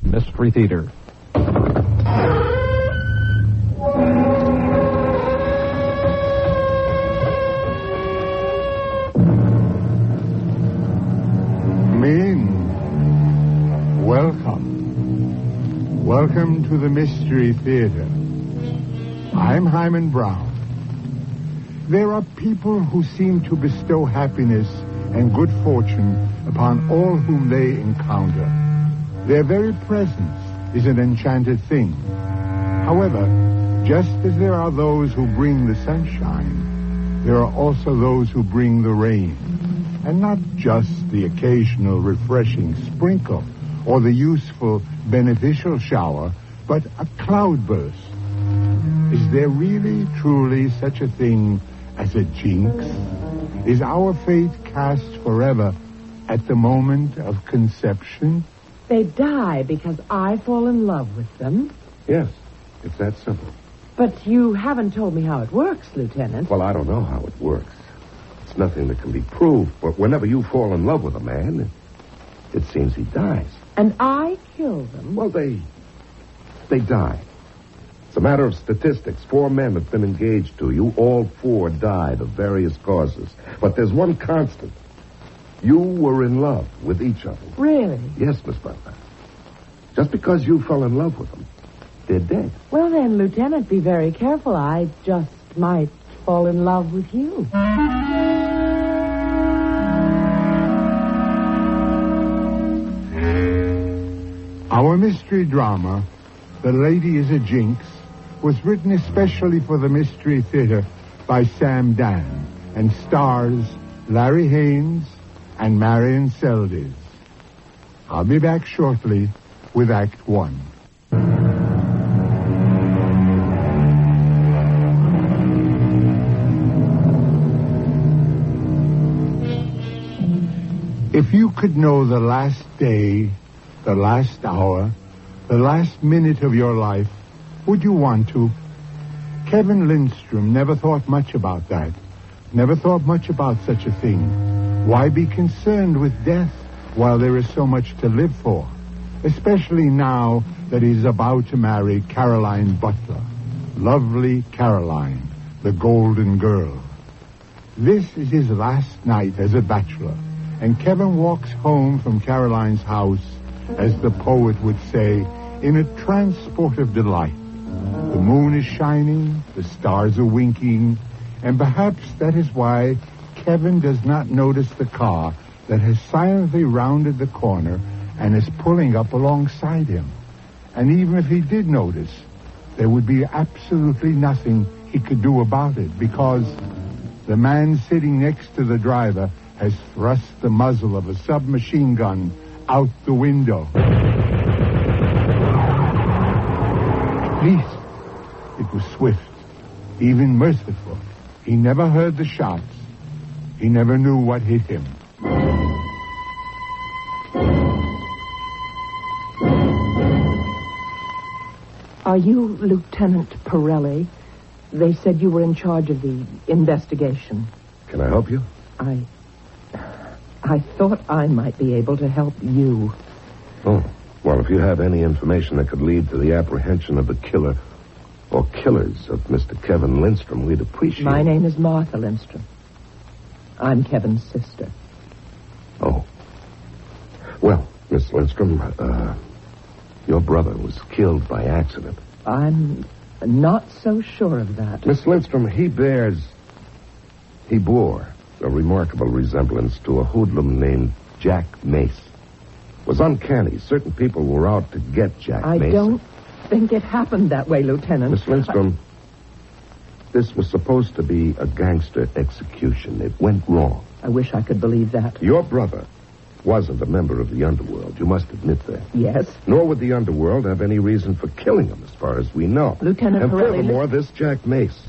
Mystery Theater. Welcome to the Mystery Theater. I'm Hyman Brown. There are people who seem to bestow happiness and good fortune upon all whom they encounter. Their very presence is an enchanted thing. However, just as there are those who bring the sunshine, there are also those who bring the rain. And not just the occasional refreshing sprinkle or the useful beneficial shower, but a cloudburst. Is there really, truly such a thing as a jinx? Is our fate cast forever at the moment of conception? They die because I fall in love with them. Yes, it's that simple. But you haven't told me how it works, Lieutenant. Well, I don't know how it works. It's nothing that can be proved, but whenever you fall in love with a man, it seems he dies. And I kill them? Well, they die. It's a matter of statistics. 4 men have been engaged to you. All 4 died of various causes. But there's one constant. You were in love with each of them. Really? Yes, Miss Butler. Just because you fell in love with them, they're dead. Well, then, Lieutenant, be very careful. I just might fall in love with you. Our mystery drama, The Lady is a Jinx, was written especially for the Mystery Theater by Sam Dan and stars Larry Haynes and Marion Seldes. I'll be back shortly with Act 1. If you could know the last day, the last hour, the last minute of your life, would you want to? Kevin Lindstrom never thought much about that. Never thought much about such a thing. Why be concerned with death while there is so much to live for? Especially now that he's about to marry Caroline Butler. Lovely Caroline, the golden girl. This is his last night as a bachelor, and Kevin walks home from Caroline's house, as the poet would say, in a transport of delight. The moon is shining, the stars are winking, and perhaps that is why Kevin does not notice the car that has silently rounded the corner and is pulling up alongside him. And even if he did notice, there would be absolutely nothing he could do about it, because the man sitting next to the driver has thrust the muzzle of a submachine gun out the window. At least it was swift, even merciful. He never heard the shots. He never knew what hit him. Are you Lieutenant Pirelli? They said you were in charge of the investigation. Can I help you? I thought I might be able to help you. Oh, well, if you have any information that could lead to the apprehension of the killer or killers of Mr. Kevin Lindstrom, we'd appreciate it. My name is Martha Lindstrom. I'm Kevin's sister. Oh. Well, Miss Lindstrom, your brother was killed by accident. I'm not so sure of that. Miss Lindstrom, he bore a remarkable resemblance to a hoodlum named Jack Mace. It was uncanny. Certain people were out to get Jack Mace. I don't think it happened that way, Lieutenant. Miss Lindstrom, this was supposed to be a gangster execution. It went wrong. I wish I could believe that. Your brother wasn't a member of the underworld. You must admit that. Yes. Nor would the underworld have any reason for killing him, as far as we know. Lieutenant And Pirelli... furthermore, this Jack Mace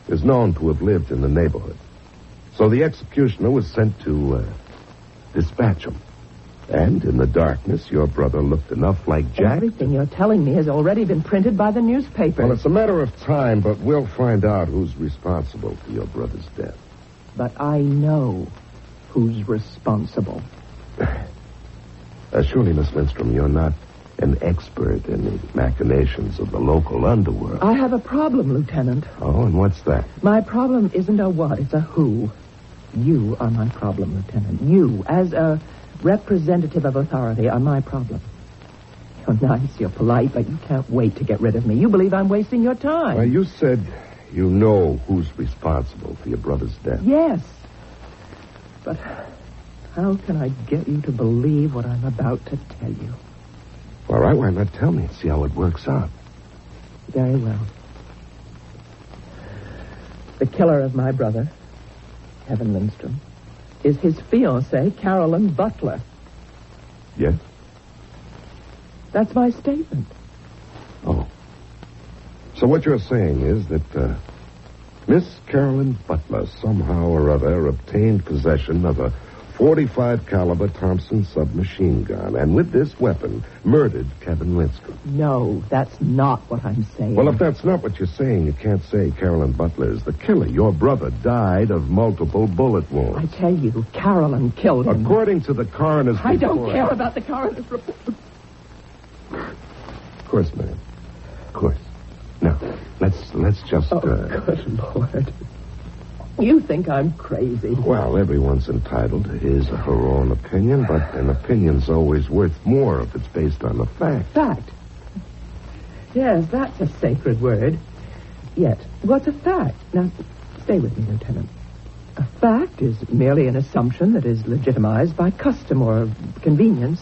is known to have lived in the neighborhood. So the executioner was sent to dispatch him. And in the darkness, your brother looked enough like Jack. Everything you're telling me has already been printed by the newspapers. Well, it's a matter of time, but we'll find out who's responsible for your brother's death. But I know who's responsible. Surely, Miss Lindstrom, you're not an expert in the machinations of the local underworld. I have a problem, Lieutenant. Oh, and what's that? My problem isn't a what, it's a who. You are my problem, Lieutenant. You, as a representative of authority, are my problem. You're nice, you're polite, but you can't wait to get rid of me. You believe I'm wasting your time. Well, you said you know who's responsible for your brother's death. Yes. But how can I get you to believe what I'm about to tell you? All right, why not tell me and see how it works out? Very well. The killer of my brother, Kevin Lindstrom, is his fiancée, Carolyn Butler. Yes? That's my statement. Oh. So what you're saying is that Miss Carolyn Butler somehow or other obtained possession of a .45 caliber Thompson submachine gun, and with this weapon murdered Kevin Lindstrom. No, that's not what I'm saying. Well, if that's not what you're saying, you can't say Carolyn Butler is the killer. Your brother died of multiple bullet wounds. I tell you, Carolyn killed him. According to the coroner's report... I don't care about the coroner's report. Of course, ma'am. Of course. Now, let's just... Oh, good Lord. You think I'm crazy. Well, everyone's entitled to his or her own opinion, but an opinion's always worth more if it's based on the fact. Fact? Yes, that's a sacred word. Yet, what's a fact? Now, stay with me, Lieutenant. A fact is merely an assumption that is legitimized by custom or convenience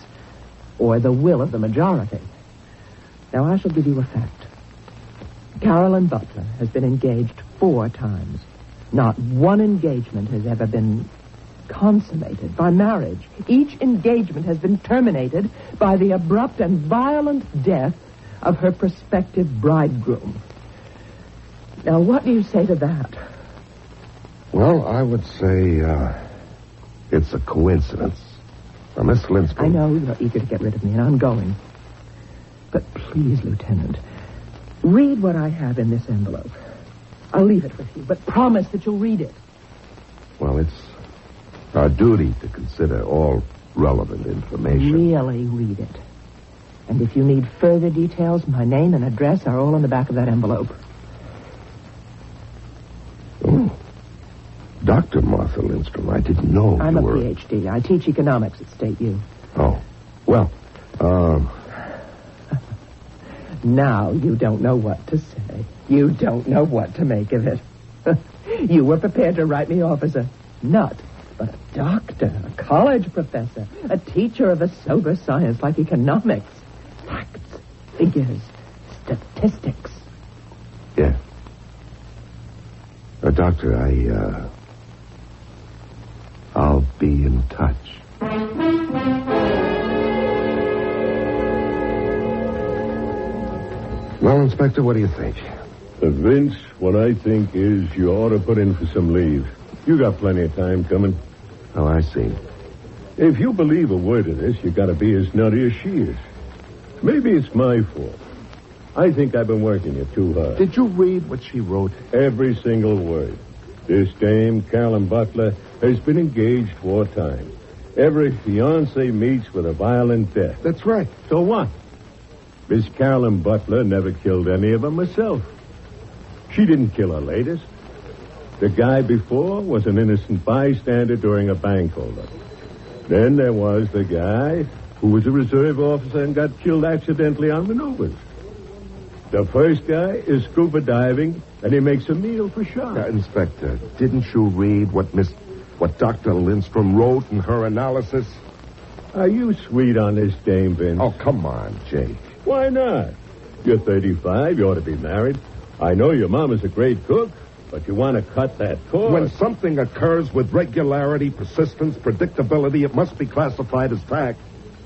or the will of the majority. Now, I shall give you a fact. Carolyn Butler has been engaged 4 times. Not one engagement has ever been consummated by marriage. Each engagement has been terminated by the abrupt and violent death of her prospective bridegroom. Now, what do you say to that? Well, I would say it's a coincidence. Now, Miss Lindstrom... I know you're eager to get rid of me, and I'm going. But please, Lieutenant, read what I have in this envelope. I'll leave it with you, but promise that you'll read it. Well, it's our duty to consider all relevant information. Really read it. And if you need further details, my name and address are all on the back of that envelope. Oh. Dr. Martha Lindstrom, I didn't know I'm you a were... PhD. I teach economics at State U. Oh. Well, Now you don't know what to say. You don't know what to make of it. You were prepared to write me off as a nut, but a doctor, a college professor, a teacher of a sober science like economics. Facts, figures, statistics. Yeah. Doctor, I'll be in touch. Well, Inspector, what do you think? Vince, what I think is you ought to put in for some leave. You got plenty of time coming. Oh, I see. If you believe a word of this, you got to be as nutty as she is. Maybe it's my fault. I think I've been working you too hard. Did you read what she wrote? Every single word. This dame, Carolyn Butler, has been engaged 4 times. Every fiancé meets with a violent death. That's right. So what? Miss Carolyn Butler never killed any of them herself. She didn't kill her latest. The guy before was an innocent bystander during a bank holdup. Then there was the guy who was a reserve officer and got killed accidentally on maneuvers. The first guy is scuba diving, and he makes a meal for sharks. Inspector, didn't you read what Dr. Lindstrom wrote in her analysis? Are you sweet on this dame, Vince? Oh, come on, Jake. Why not? You're 35. You ought to be married. I know your mom is a great cook, but you want to cut that cord. When something occurs with regularity, persistence, predictability, it must be classified as fact.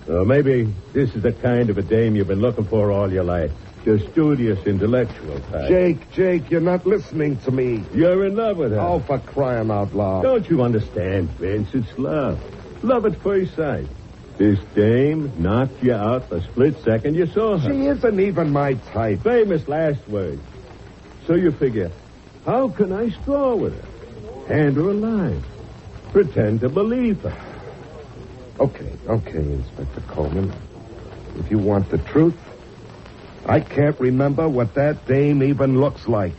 Maybe this is the kind of a dame you've been looking for all your life. The studious, intellectual type. Jake, you're not listening to me. You're in love with her. Oh, for crying out loud. Don't you understand, Vince? It's love. Love at first sight. This dame knocked you out the split second you saw her. She isn't even my type. Famous last words. So you figure, how can I straw with her? Hand her a line. Pretend to believe her. Okay, Inspector Coleman. if you want the truth, I can't remember what that dame even looks like.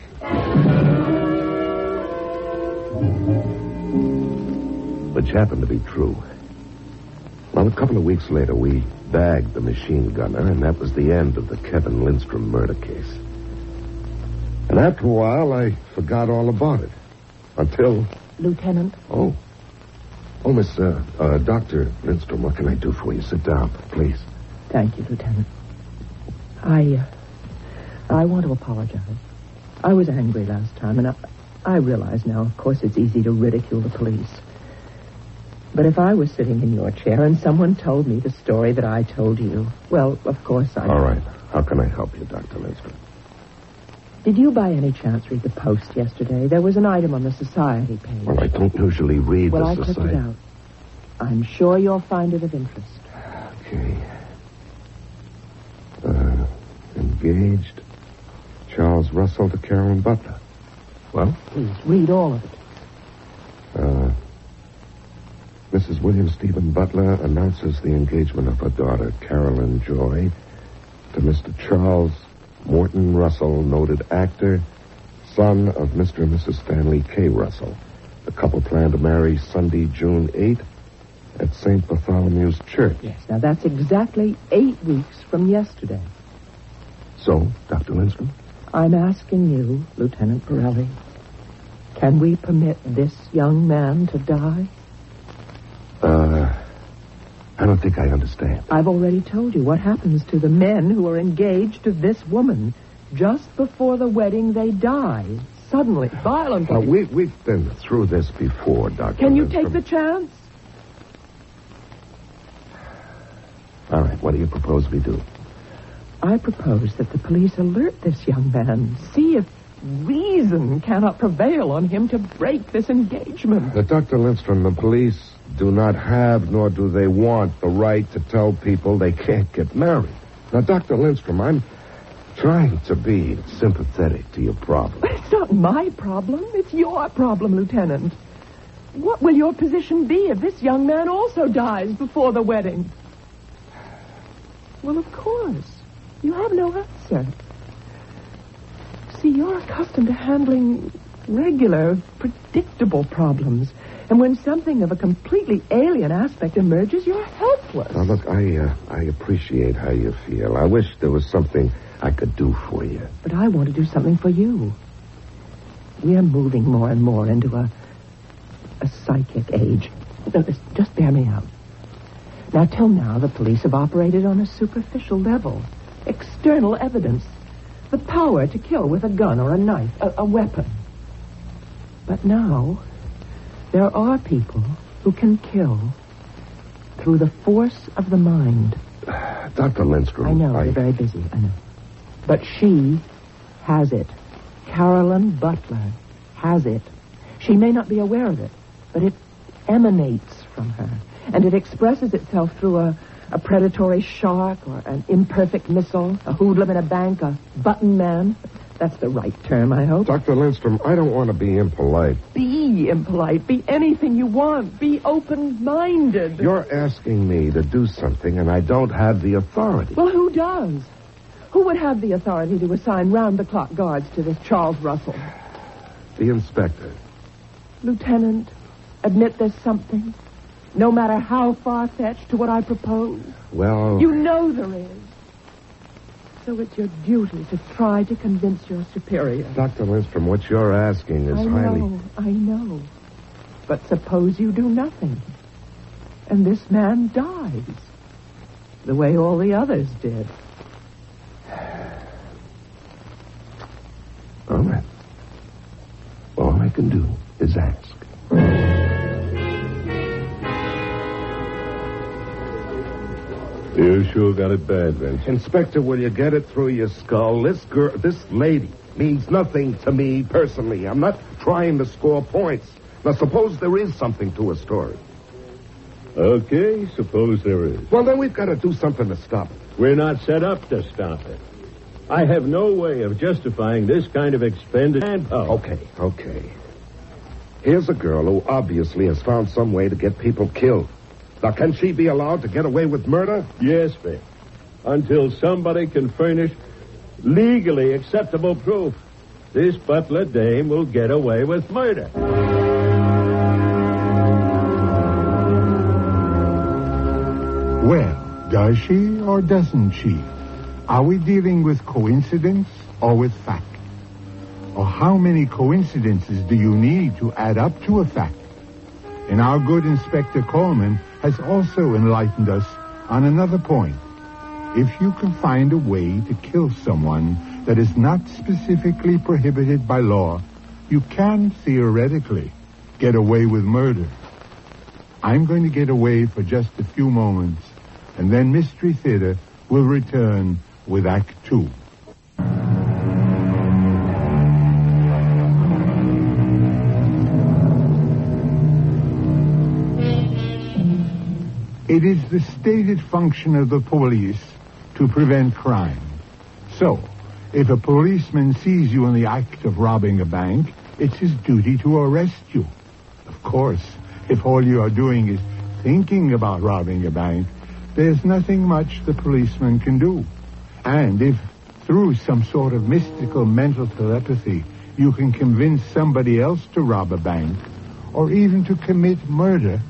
Which happened to be true. Well, a couple of weeks later, we bagged the machine gunner, and that was the end of the Kevin Lindstrom murder case. And after a while, I forgot all about it. Until... Lieutenant? Oh, Miss, Dr. Lindstrom, what can I do for you? Sit down, please. Thank you, Lieutenant. I want to apologize. I was angry last time, and I realize now, of course, it's easy to ridicule the police. But if I was sitting in your chair and someone told me the story that I told you, well, of course I... All right. How can I help you, Dr. Lindstrom? Did you by any chance read the Post yesterday? There was an item on the Society page. Well, I don't usually read the Society. Well, I clicked it out. I'm sure you'll find it of interest. Okay. Engaged. Charles Russell to Carolyn Butler. Well? Please, read all of it. Mrs. William Stephen Butler announces the engagement of her daughter, Carolyn Joy, to Mr. Charles Morton Russell, noted actor, son of Mr. and Mrs. Stanley K. Russell. The couple plan to marry Sunday, June 8th at St. Bartholomew's Church. Yes, now that's exactly 8 weeks from yesterday. So, Dr. Lindstrom? I'm asking you, Lieutenant Pirelli, can we permit this young man to die? I don't think I understand. I've already told you what happens to the men who are engaged to this woman. Just before the wedding, they die. Suddenly, violently. We've been through this before, Dr. Can you Lindstrom. take the chance? All right, what do you propose we do? I propose that the police alert this young man. See if reason cannot prevail on him to break this engagement. Dr. Lindstrom, the police do not have, nor do they want, the right to tell people they can't get married. Now, Dr. Lindstrom, I'm trying to be sympathetic to your problem. But it's not my problem. It's your problem, Lieutenant. What will your position be if this young man also dies before the wedding? Well, of course. You have no answer. See, you're accustomed to handling regular, predictable problems. And when something of a completely alien aspect emerges, you're helpless. Now, look, I appreciate how you feel. I wish there was something I could do for you. But I want to do something for you. We're moving more and more into a psychic age. Just bear me out. Now, till now, the police have operated on a superficial level. External evidence. The power to kill with a gun or a knife, a weapon. But now, there are people who can kill through the force of the mind. Dr. Lindstrom, I know, you're very busy, I know. But she has it. Carolyn Butler has it. She may not be aware of it, but it emanates from her. And it expresses itself through a predatory shark or an imperfect missile, a hoodlum in a bank, a button man. That's the right term, I hope. Dr. Lindstrom, I don't want to be impolite. Be impolite. Be anything you want. Be open-minded. You're asking me to do something, and I don't have the authority. Well, who does? Who would have the authority to assign round-the-clock guards to this Charles Russell? The inspector. Lieutenant, admit there's something. No matter how far-fetched to what I propose. Well... You know there is. So it's your duty to try to convince your superior. Dr. Lindstrom, what you're asking is highly... I know. But suppose you do nothing. And this man dies. The way all the others did. All right. All I can do is ask. You sure got it bad, Vince. Inspector, will you get it through your skull? This lady means nothing to me personally. I'm not trying to score points. Now, suppose there is something to a story. Okay, suppose there is. Well, then we've got to do something to stop it. We're not set up to stop it. I have no way of justifying this kind of expended manpower. Okay. Here's a girl who obviously has found some way to get people killed. Now, can she be allowed to get away with murder? Yes, Vic. until somebody can furnish legally acceptable proof. This butler dame will get away with murder. Well, does she or doesn't she? Are we dealing with coincidence or with fact? Or how many coincidences do you need to add up to a fact? And our good Inspector Coleman has also enlightened us on another point. If you can find a way to kill someone that is not specifically prohibited by law, you can theoretically get away with murder. I'm going to get away for just a few moments, and then Mystery Theater will return with Act 2. It is the stated function of the police to prevent crime. So, if a policeman sees you in the act of robbing a bank, it's his duty to arrest you. Of course, if all you are doing is thinking about robbing a bank, there's nothing much the policeman can do. And if, through some sort of mystical mental telepathy, you can convince somebody else to rob a bank, or even to commit murder,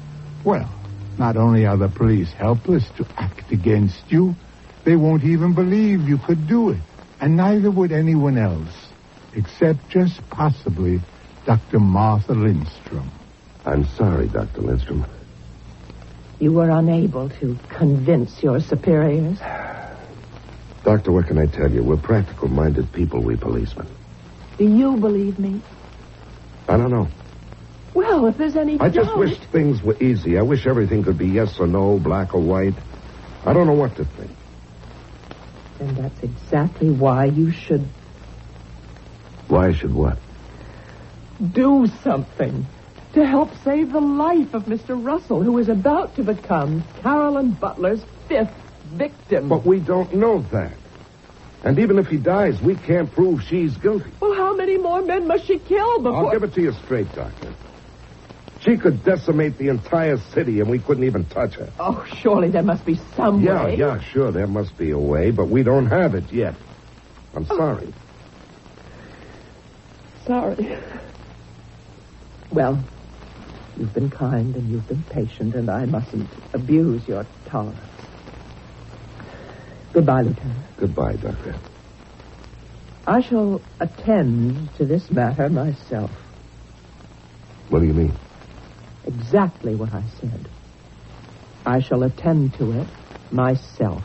well, not only are the police helpless to act against you, they won't even believe you could do it. And neither would anyone else, except just possibly Dr. Martha Lindstrom. I'm sorry, Dr. Lindstrom. You were unable to convince your superiors? Doctor, what can I tell you? We're practical-minded people, we policemen. Do you believe me? I don't know. Well, if there's any I just doubt... wish things were easy. I wish everything could be yes or no, black or white. I don't know what to think. And that's exactly why you should... Why should what? do something to help save the life of Mr. Russell, who is about to become Carolyn Butler's 5th victim. But we don't know that. And even if he dies, we can't prove she's guilty. Well, how many more men must she kill before... I'll give it to you straight, Doctor. She could decimate the entire city, and we couldn't even touch her. Oh, surely there must be some way. Yeah, sure, there must be a way, but we don't have it yet. I'm sorry. Sorry. Well, you've been kind and you've been patient, and I mustn't abuse your tolerance. Goodbye, Lieutenant. Goodbye, Doctor. I shall attend to this matter myself. What do you mean? Exactly what I said. I shall attend to it myself.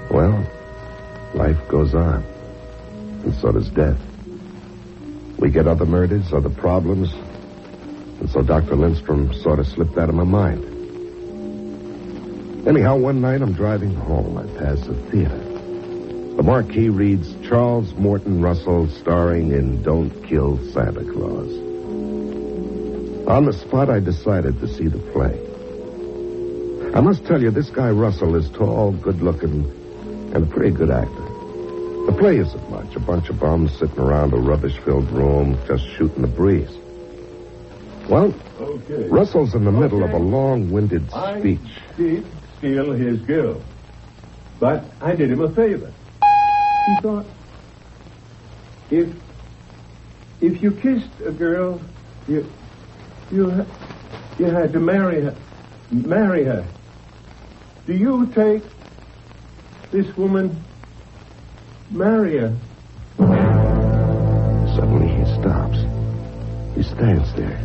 Well, life goes on. And so does death. We get other murders, other problems. And so Dr. Lindstrom sort of slipped out of my mind. Anyhow, one night I'm driving home. I pass a theater. The marquee reads, Charles Morton Russell, starring in Don't Kill Santa Claus. On the spot, I decided to see the play. I must tell you, this guy Russell is tall, good-looking, and a pretty good actor. The play isn't much. A bunch of bums sitting around a rubbish-filled room, just shooting the breeze. Well, Russell's in the middle of a long-winded speech. I did steal his girl, but I did him a favor. He thought, if you kissed a girl, you had to marry her. Do you take this woman, marry her? Suddenly he stops. He stands there,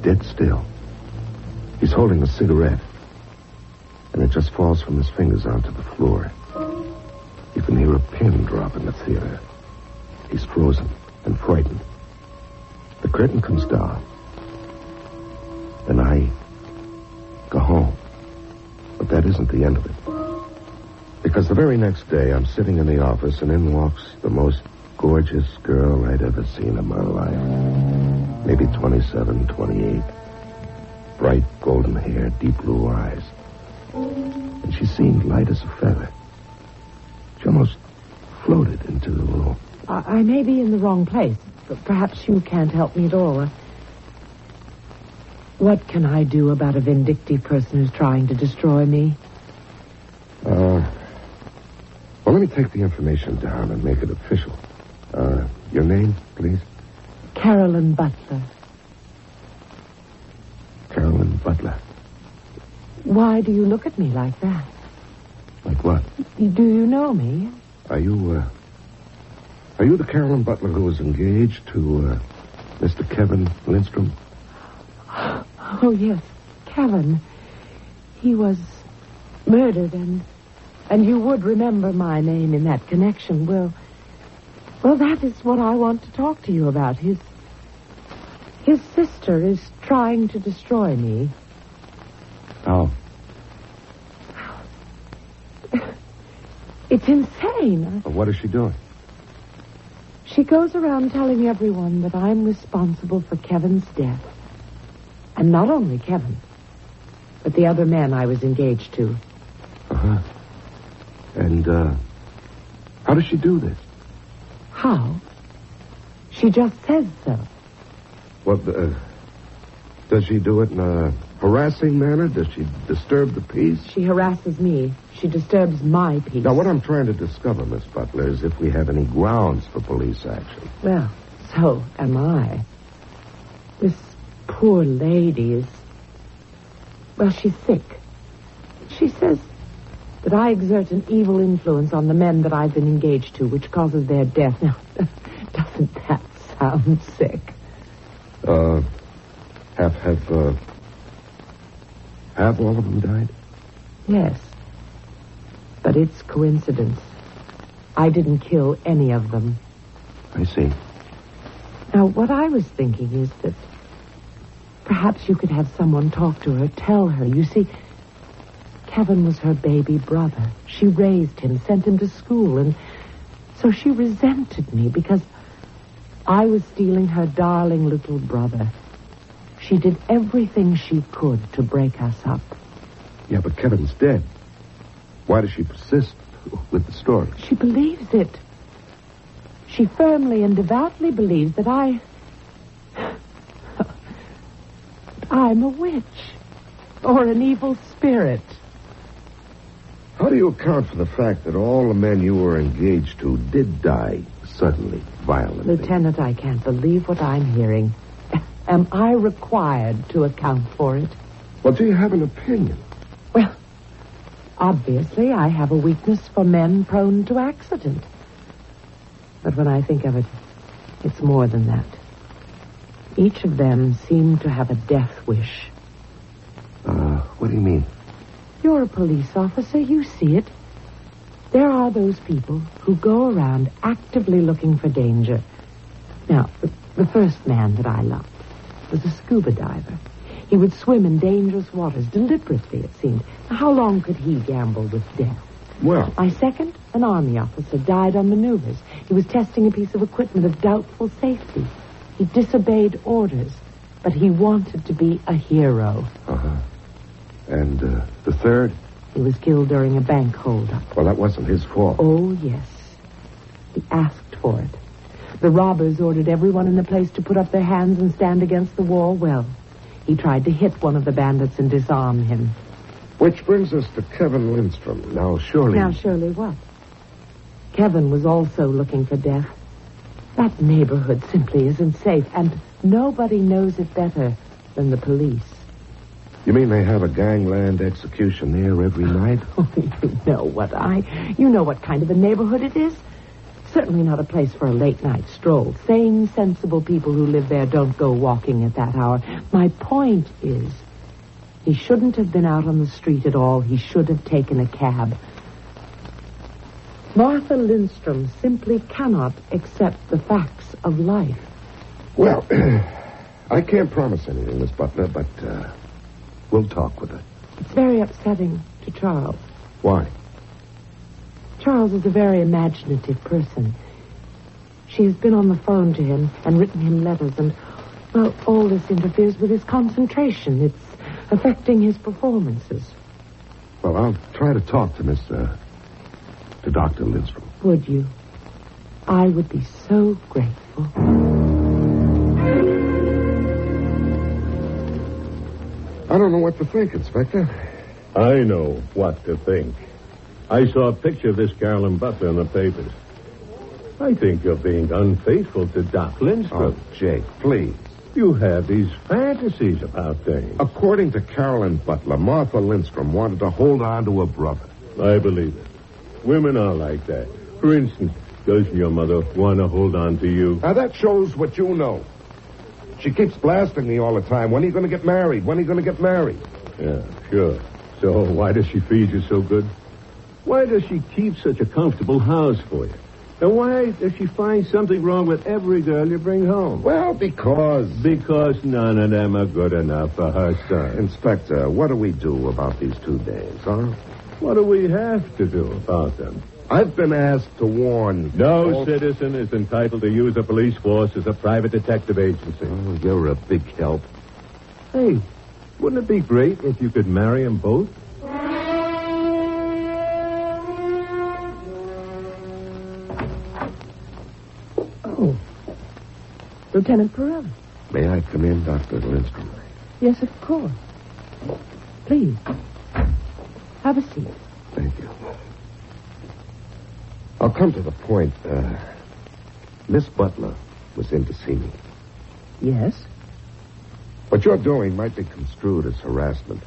dead still. He's holding a cigarette, and it just falls from his fingers onto the floor. You can hear a pin drop in the theater. He's frozen and frightened. The curtain comes down, and I go home. But that isn't the end of it. Because the very next day, I'm sitting in the office, and in walks the most gorgeous girl I'd ever seen in my life. Maybe 27, 28. Bright golden hair, deep blue eyes. And she seemed light as a feather. She almost floated into the room. I may be in the wrong place, but perhaps you can't help me at all. What can I do about a vindictive person who's trying to destroy me? Well, let me take the information down and make it official. Your name, please? Carolyn Butler. Carolyn Butler. Why do you look at me like that? Like what? Do you know me? Are you the Carolyn Butler who was engaged to, Mr. Kevin Lindstrom? Oh, yes, Kevin. He was murdered, and you would remember my name in that connection. Well, that is what I want to talk to you about. His sister is trying to destroy me. How? It's insane. What is she doing? She goes around telling everyone that I'm responsible for Kevin's death. And not only Kevin, but the other man I was engaged to. Uh-huh. And, how does she do this? How? She just says so. What, does she do it in a harassing manner? Does she disturb the peace? She harasses me. She disturbs my peace. Now, what I'm trying to discover, Miss Butler, is if we have any grounds for police action. Well, so am I. This poor lady is... Well, she's sick. She says that I exert an evil influence on the men that I've been engaged to, which causes their death. Now, doesn't that sound sick? Have all of them died? Yes. But it's coincidence. I didn't kill any of them. I see. Now, what I was thinking is that perhaps you could have someone talk to her, tell her. You see, Kevin was her baby brother. She raised him, sent him to school, and so she resented me because I was stealing her darling little brother. She did everything she could to break us up. Yeah, but Kevin's dead. Why does she persist with the story? She believes it. She firmly and devoutly believes that I'm a witch or an evil spirit. How do you account for the fact that all the men you were engaged to did die suddenly, violently? Lieutenant, I can't believe what I'm hearing. Am I required to account for it? Well, do you have an opinion? Well, obviously, I have a weakness for men prone to accident. But when I think of it, it's more than that. Each of them seemed to have a death wish. What do you mean? You're a police officer. You see it. There are those people who go around actively looking for danger. Now, the first man that I loved was a scuba diver. He would swim in dangerous waters deliberately, it seemed. How long could he gamble with death? Well, My second, an army officer, died on maneuvers. He was testing a piece of equipment of doubtful safety. He disobeyed orders, but he wanted to be a hero. Uh-huh. And the third? He was killed during a bank holdup. Well, that wasn't his fault. Oh, yes. He asked for it. The robbers ordered everyone in the place to put up their hands and stand against the wall. Well, he tried to hit one of the bandits and disarm him. Which brings us to Kevin Lindstrom. Now, surely what? Kevin was also looking for death. That neighborhood simply isn't safe, and nobody knows it better than the police. You mean they have a gangland execution there every night? Oh, you know what kind of a neighborhood it is. Certainly not a place for a late-night stroll. Sane, sensible people who live there don't go walking at that hour. My point is, he shouldn't have been out on the street at all. He should have taken a cab. Martha Lindstrom simply cannot accept the facts of life. Well, I can't promise anything, Miss Butler, but we'll talk with her. It's very upsetting to Charles. Why? Charles is a very imaginative person. She has been on the phone to him and written him letters, and, well, all this interferes with his concentration. It's affecting his performances. Well, I'll try to talk to to Dr. Lindstrom. Would you? I would be so grateful. I don't know what to think, Inspector. I know what to think. I saw a picture of this Carolyn Butler in the papers. I think you're being unfaithful to Doc Lindstrom. Oh, Jake, please. You have these fantasies about things. According to Carolyn Butler, Martha Lindstrom wanted to hold on to her brother. I believe it. Women are like that. For instance, doesn't your mother want to hold on to you? Now, that shows what you know. She keeps blasting me all the time. When are you going to get married? When are you going to get married? Yeah, sure. So why does she feed you so good? Why does she keep such a comfortable house for you? And why does she find something wrong with every girl you bring home? Well, because none of them are good enough for her son. Inspector, what do we do about these 2 days, huh? What do we have to do about them? I've been asked to warn... No citizen is entitled to use a police force as a private detective agency. Oh, you're a big help. Hey, wouldn't it be great if you could marry them both? Oh. Lieutenant Perella. May I come in, Dr. Lindstrom? Yes, of course. Please. Have a seat. Thank you. I'll come to the point. Miss Butler was in to see me. Yes? What you're doing might be construed as harassment.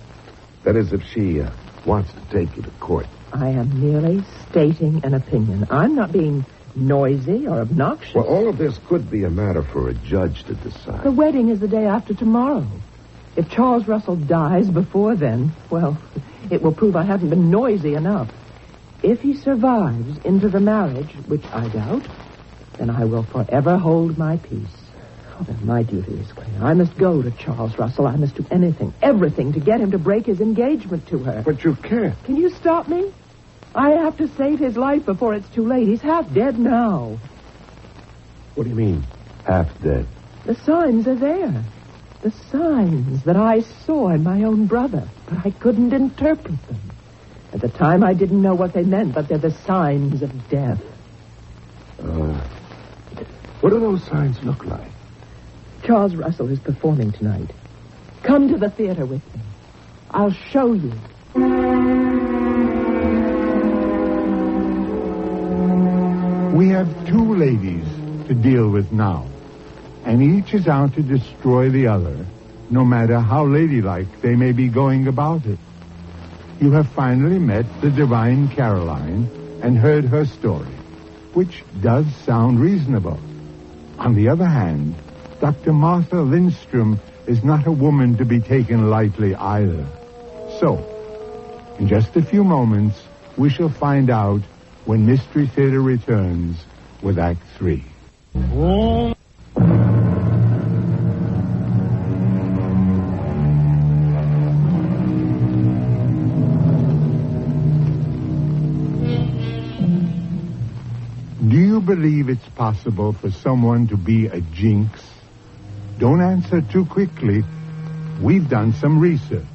That is, if she wants to take you to court. I am merely stating an opinion. I'm not being noisy or obnoxious. Well, all of this could be a matter for a judge to decide. The wedding is the day after tomorrow. If Charles Russell dies before then, well, it will prove I haven't been noisy enough. If he survives into the marriage, which I doubt, then I will forever hold my peace. Oh, then my duty is clear. I must go to Charles Russell. I must do anything, everything, to get him to break his engagement to her. But you can't. Can you stop me? I have to save his life before it's too late. He's half dead now. What do you mean, half dead? The signs are there. The signs that I saw in my own brother, but I couldn't interpret them. At the time, I didn't know what they meant, but they're the signs of death. What do those signs look like? Charles Russell is performing tonight. Come to the theater with me. I'll show you. We have 2 ladies to deal with now, and each is out to destroy the other, no matter how ladylike they may be going about it. You have finally met the divine Caroline and heard her story, which does sound reasonable. On the other hand, Dr. Martha Lindstrom is not a woman to be taken lightly either. So, in just a few moments, we shall find out when Mystery Theater returns with Act 3. Do you believe it's possible for someone to be a jinx? Don't answer too quickly. We've done some research.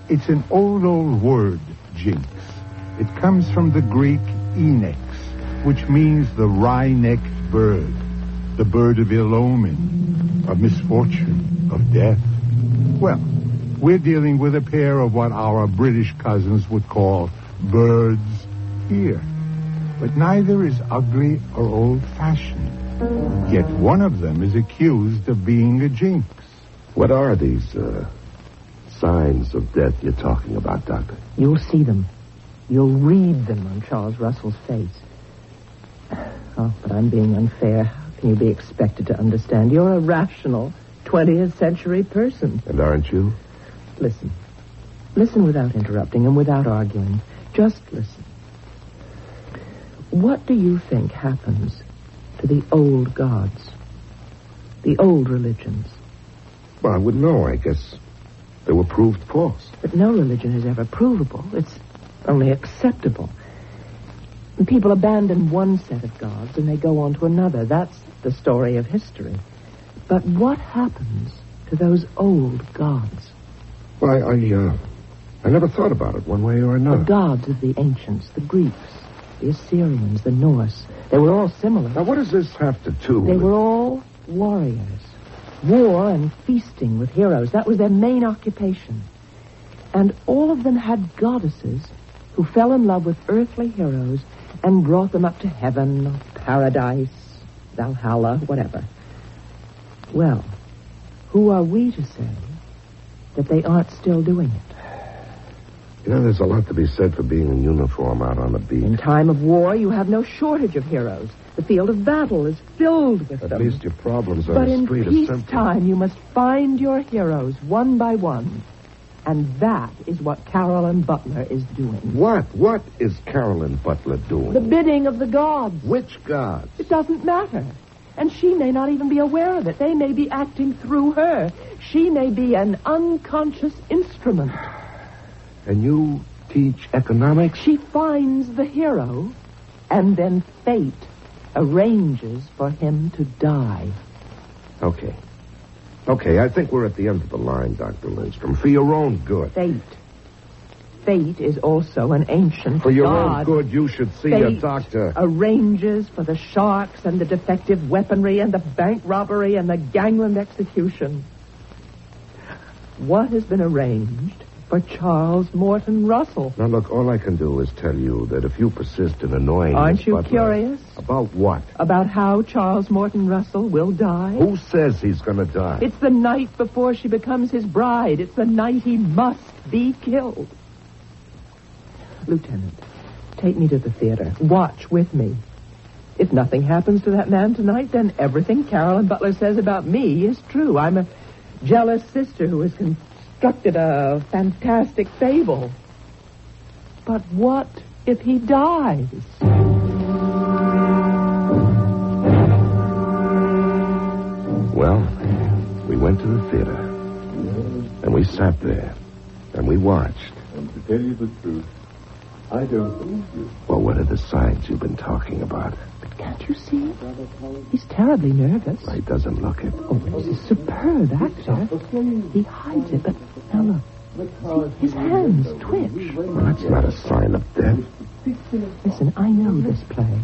It's an old word, jinx. It comes from the Greek enex, which means the wry-necked bird, the bird of ill omen, of misfortune, of death. Well, we're dealing with a pair of what our British cousins would call birds here. But neither is ugly or old-fashioned. Yet one of them is accused of being a jinx. What are these signs of death you're talking about, Doctor? You'll see them. You'll read them on Charles Russell's face. Oh, but I'm being unfair. How can you be expected to understand? You're a rational 20th century person. And aren't you? Listen. Listen without interrupting and without arguing. Just listen. What do you think happens to the old gods? The old religions? Well, I wouldn't know. I guess they were proved false. But no religion is ever provable. It's only acceptable. And people abandon one set of gods and they go on to another. That's the story of history. But what happens to those old gods? Well, I never thought about it one way or another. The gods of the ancients, the Greeks, the Assyrians, the Norse. They were all similar. Now, what does this have to do with... They were all warriors. War and feasting with heroes, that was their main occupation. And all of them had goddesses who fell in love with earthly heroes and brought them up to heaven or paradise, Valhalla, whatever. Well, who are we to say that they aren't still doing it? You know, there's a lot to be said for being in uniform out on the beat. In time of war, you have no shortage of heroes. The field of battle is filled with them. At least your problems on But the in street are simple. peacetime, you must find your heroes one by one. And that is what Carolyn Butler is doing. What? What is Carolyn Butler doing? The bidding of the gods. Which gods? It doesn't matter. And she may not even be aware of it. They may be acting through her. She may be an unconscious instrument. And you teach economics? She finds the hero, and then fate arranges for him to die. Okay. Okay, I think we're at the end of the line, Dr. Lindstrom. For your own good. Fate. Fate is also an ancient For your god. own good, you should see Fate a doctor. Arranges for the sharks and the defective weaponry and the bank robbery and the gangland execution. What has been arranged for Charles Morton Russell? Now, look, all I can do is tell you that if you persist in annoying Aren't Miss you Butler- curious? About what? About how Charles Morton Russell will die? Who says he's going to die? It's the night before she becomes his bride. It's the night he must be killed. Lieutenant, take me to the theater. Watch with me. If nothing happens to that man tonight, then everything Carolyn Butler says about me is true. I'm a jealous sister who has constructed a fantastic fable. But what if he dies? Well, we went to the theater, and we sat there, and we watched. And to tell you the truth, I don't believe you. Well, what are the signs you've been talking about? But can't you see? He's terribly nervous. He doesn't look it. Oh, he's a superb actor. He hides it, but now look. See, his hands twitch. Well, that's not a sign of death. Listen, I know this play.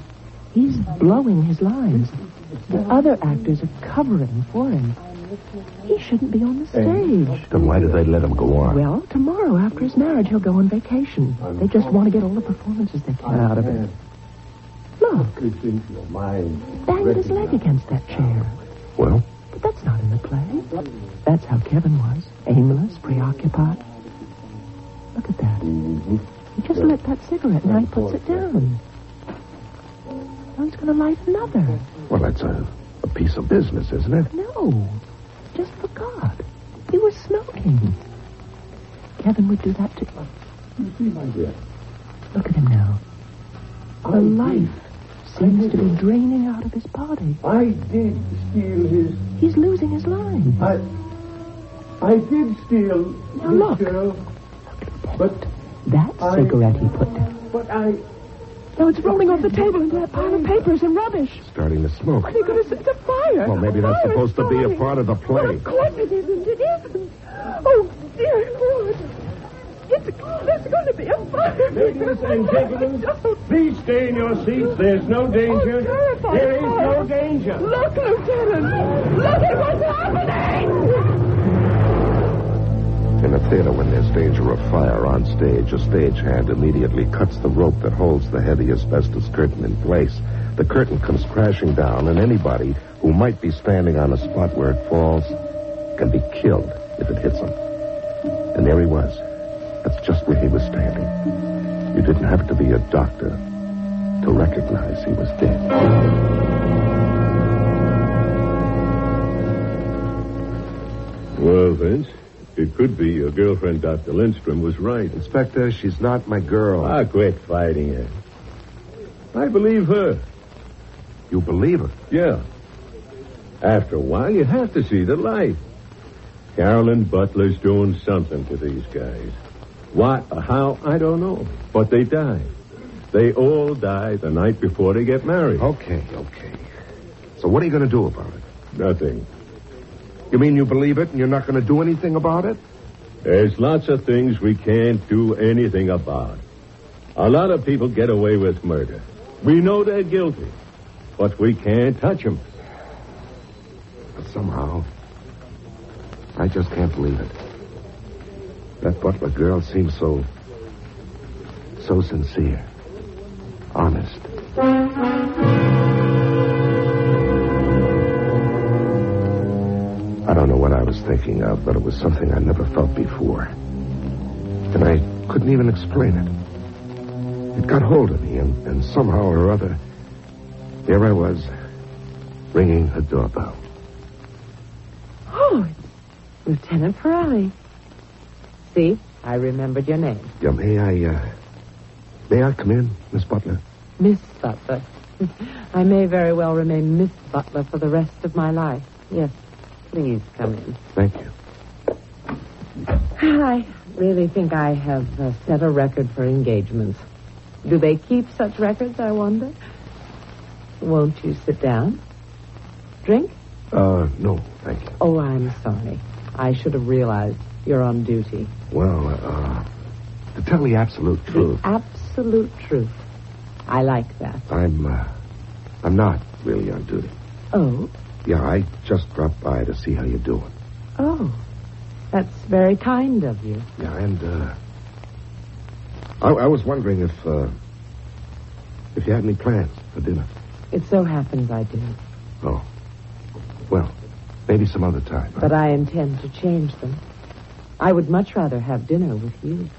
He's blowing his lines. The other actors are covering for him. He shouldn't be on the stage. Then why do they let him go on? Well, tomorrow, after his marriage, he'll go on vacation. They just want to get all the performances they can out of it. Look, he banged his leg against that chair. Well? But that's not in the play. That's how Kevin was. Aimless, preoccupied. Look at that. He just lit that cigarette and now he puts it down. Now he's going to light another. Well, that's a piece of business, isn't it? No. Just forgot. He was smoking. Kevin would do that too. You see, my dear. Look at him now. The life seems to be draining out of his body. I did steal his... He's losing his line. I did steal Now this look. girl, but That cigarette he put down. but I... Now it's rolling off the table into that pile of papers and rubbish. Starting to smoke. They're going to set the fire. Well, maybe that's Fire supposed to be a starting. part of the Well, play. of course it isn't. It isn't. Oh, dear Lord. There's going to be a fire. Ladies and gentlemen, please stay in your seats. There's no danger. Oh, terrifying There is fire. no danger. Look, Lieutenant. Look at what's happening. In a theater, when there's danger of fire on stage, a stagehand immediately cuts the rope that holds the heavy asbestos curtain in place. The curtain comes crashing down, and anybody who might be standing on a spot where it falls can be killed if it hits him. And there he was. That's just where he was standing. You didn't have to be a doctor to recognize he was dead. Well, Vince, it could be your girlfriend, Dr. Lindstrom, was right. Inspector, she's not my girl. Quit fighting her. I believe her. You believe her? Yeah. After a while, you have to see the light. Carolyn Butler's doing something to these guys. What or how, I don't know. But they die. They all die the night before they get married. Okay. So what are you going to do about it? Nothing. You mean you believe it and you're not going to do anything about it? There's lots of things we can't do anything about. A lot of people get away with murder. We know they're guilty, but we can't touch them. But somehow, I just can't believe it. That Butler girl seems so sincere. Honest. I don't know what I was thinking of, but it was something I never felt before. And I couldn't even explain it. It got hold of me, and somehow or other, here I was, ringing a doorbell. Oh, it's Lieutenant Pirelli. See, I remembered your name. Yeah, may I come in, Miss Butler? Miss Butler. I may very well remain Miss Butler for the rest of my life. Yes, please come in. Thank you. I really think I have set a record for engagements. Do they keep such records, I wonder? Won't you sit down? Drink? No, thank you. Oh, I'm sorry. I should have realized you're on duty. Well, to tell the absolute truth. The absolute truth. I like that. I'm not really on duty. Oh? Yeah, I just dropped by to see how you're doing. Oh, that's very kind of you. Yeah, and, I was wondering if you had any plans for dinner. It so happens I do. Oh. Well, maybe some other time. But I intend to change them. I would much rather have dinner with you.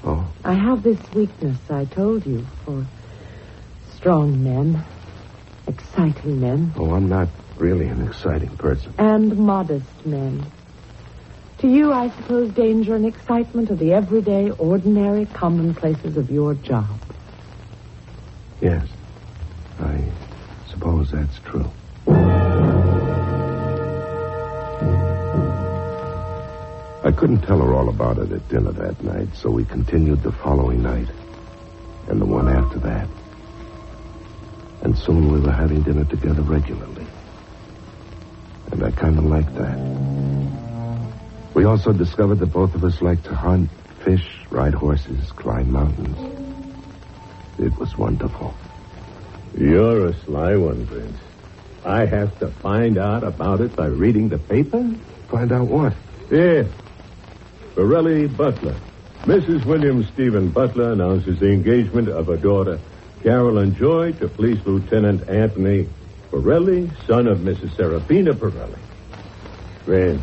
Oh? I have this weakness, I told you, for strong men, exciting men. Oh, I'm not really an exciting person. And modest men. To you, I suppose danger and excitement are the everyday, ordinary commonplaces of your job. Yes, I suppose that's true. I couldn't tell her all about it at dinner that night, so we continued the following night, and the one after that. And soon we were having dinner together regularly. And I kind of liked that. We also discovered that both of us liked to hunt, fish, ride horses, climb mountains. It was wonderful. You're a sly one, Vince. I have to find out about it by reading the paper? Find out what? Yeah. Pirelli Butler. Mrs. William Stephen Butler announces the engagement of her daughter, Carolyn Joy, to Police Lieutenant Anthony Pirelli, son of Mrs. Serafina Pirelli. Vince,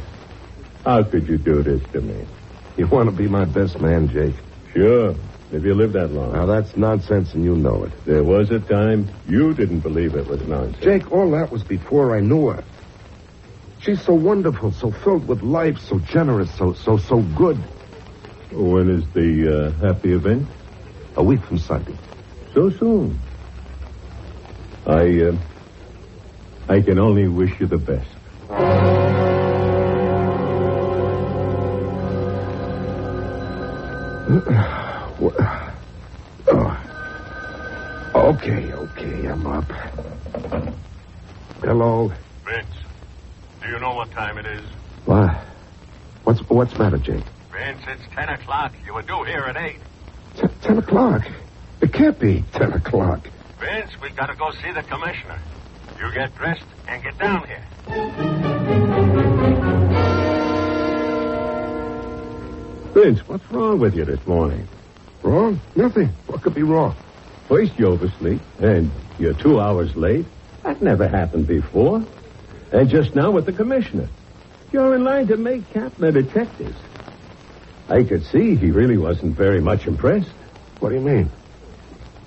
how could you do this to me? You want to be my best man, Jake? Sure, if you live that long. Now, that's nonsense, and you know it. There was a time you didn't believe it was nonsense. Jake, all that was before I knew her. She's so wonderful, so filled with life, so generous, so good. When is the happy event? A week from Sunday. So soon. I can only wish you the best. Okay, I'm up. Hello. Vince, do you know what time it is? What? What's the matter, Jake? Vince, it's 10 o'clock. You were due here at 8. 10 o'clock? It can't be 10 o'clock. Vince, we gotta go see the commissioner. You get dressed and get down here. Vince, what's wrong with you this morning? Wrong? Nothing. What could be wrong? First you oversleep, and you're 2 hours late. That never happened before. And just now with the commissioner. You're in line to make captain of detectives. I could see he really wasn't very much impressed. What do you mean?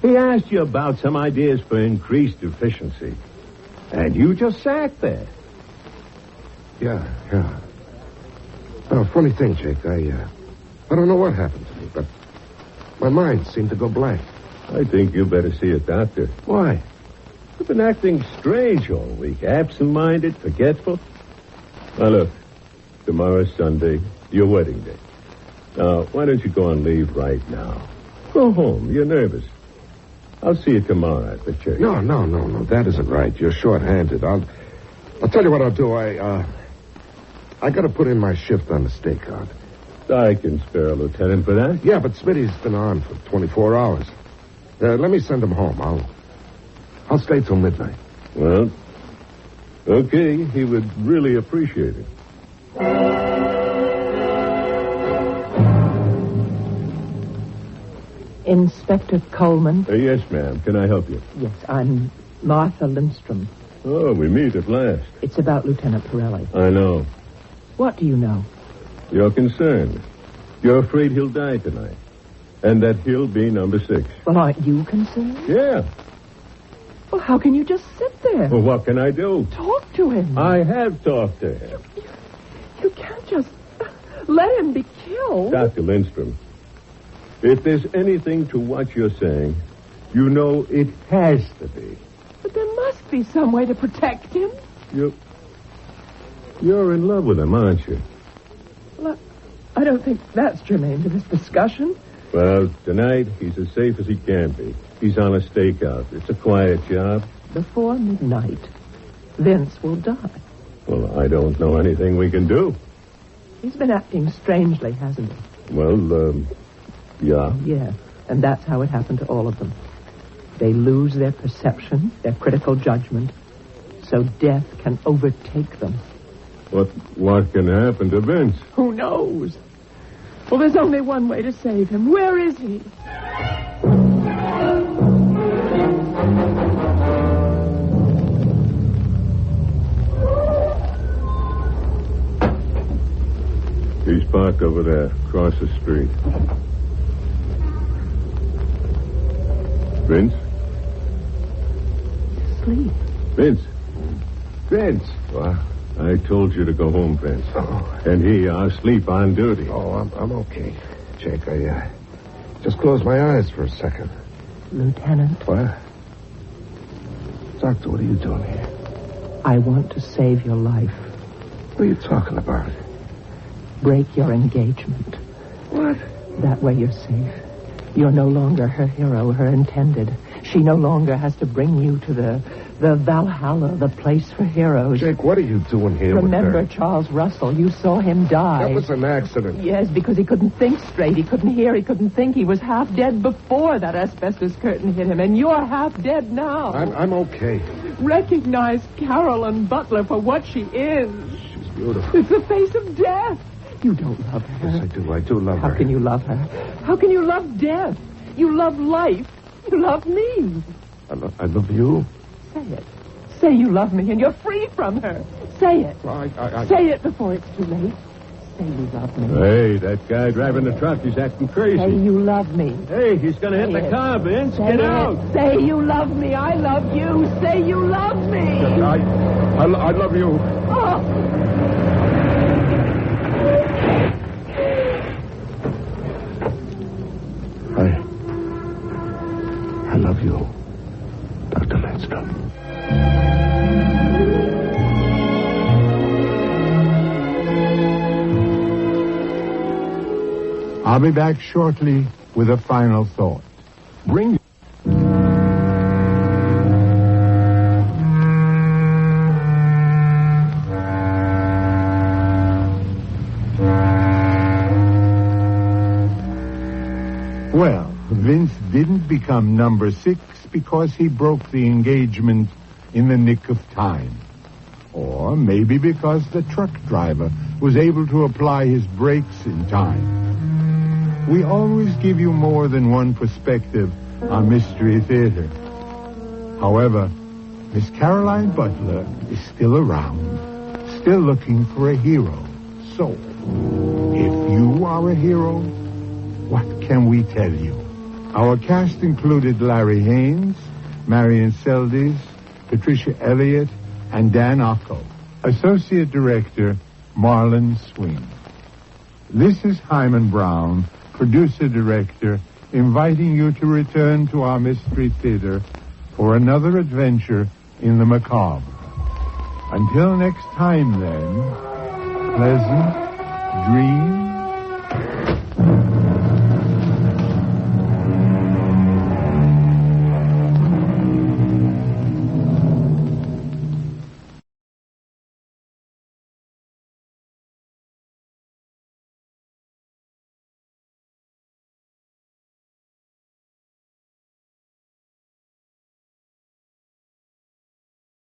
He asked you about some ideas for increased efficiency. And you just sat there. Yeah. Oh, funny thing, Jake. I don't know what happened to me, but my mind seemed to go blank. I think you better see a doctor. Why? You've been acting strange all week. Absent-minded, forgetful. Now, look. Tomorrow's Sunday, your wedding day. Now, why don't you go on leave right now? Go home. You're nervous. I'll see you tomorrow at the church. No. That isn't right. You're short-handed. I'll tell you what I'll do. I got to put in my shift on the state guard. I can spare a lieutenant for that. Yeah, but Smitty's been on for 24 hours. Let me send him home. I'll stay till midnight. Well, okay. He would really appreciate it. Inspector Coleman? Yes, ma'am. Can I help you? Yes, I'm Martha Lindstrom. Oh, we meet at last. It's about Lieutenant Pirelli. I know. What do you know? You're concerned. You're afraid he'll die tonight. And that he'll be number 6. Well, aren't you concerned? Yeah. Well, how can you just sit there? Well, what can I do? Talk to him. I have talked to him. You can't just let him be killed. Dr. Lindstrom, if there's anything to what you're saying, you know it has to be. But there must be some way to protect him. You're in love with him, aren't you? Well, I don't think that's germane to this discussion. Well, tonight, he's as safe as he can be. He's on a stakeout. It's a quiet job. Before midnight, Vince will die. Well, I don't know anything we can do. He's been acting strangely, hasn't he? Well, yeah. Yeah, and that's how it happened to all of them. They lose their perception, their critical judgment, so death can overtake them. What can happen to Vince? Who knows? Well, there's only one way to save him. Where is he? He's parked over there, across the street. Vince? Sleep. Vince! What? I told you to go home, Vince. Oh. And here, asleep on duty. Oh, I'm okay. Jake, I just closed my eyes for a second. Lieutenant, What? Doctor, what are you doing here? I want to save your life. What are you talking about? Break your engagement. What? That way you're safe. You're no longer her hero, her intended. She no longer has to bring you to the Valhalla, the place for heroes. Jake, what are you doing here Remember with her? Charles Russell. You saw him die. That was an accident. Yes, because he couldn't think straight. He couldn't hear. He couldn't think. He was half dead before that asbestos curtain hit him. And you're half dead now. I'm okay. Recognize Carolyn Butler for what she is. She's beautiful. It's the face of death. You don't love her. Yes, I do. I do love her. How can you love her? How can you love death? You love life. You love me. I love you. Say it. Say you love me and you're free from her. Say it. Well, Say it before it's too late. Say you love me. Hey, that guy driving the truck, he's acting crazy. Say you love me. Hey, he's going to hit the car, Vince. Say Get it. out. Say you love me. I love you. Say you love me. I love you. Oh. I love you, Dr. Lindstrom. I'll be back shortly with a final thought. Bring... Well, Vince didn't become number 6 because he broke the engagement in the nick of time. Or maybe because the truck driver was able to apply his brakes in time. We always give you more than one perspective on Mystery Theater. However, Miss Caroline Butler is still around, still looking for a hero. So, if you are a hero, what can we tell you? Our cast included Larry Haynes, Marion Seldes, Patricia Elliott, and Dan Ocko. Associate Director, Marlon Swing. This is Hyman Brown, Producer-Director, inviting you to return to our Mystery Theater for another adventure in the macabre. Until next time, then, pleasant dreams.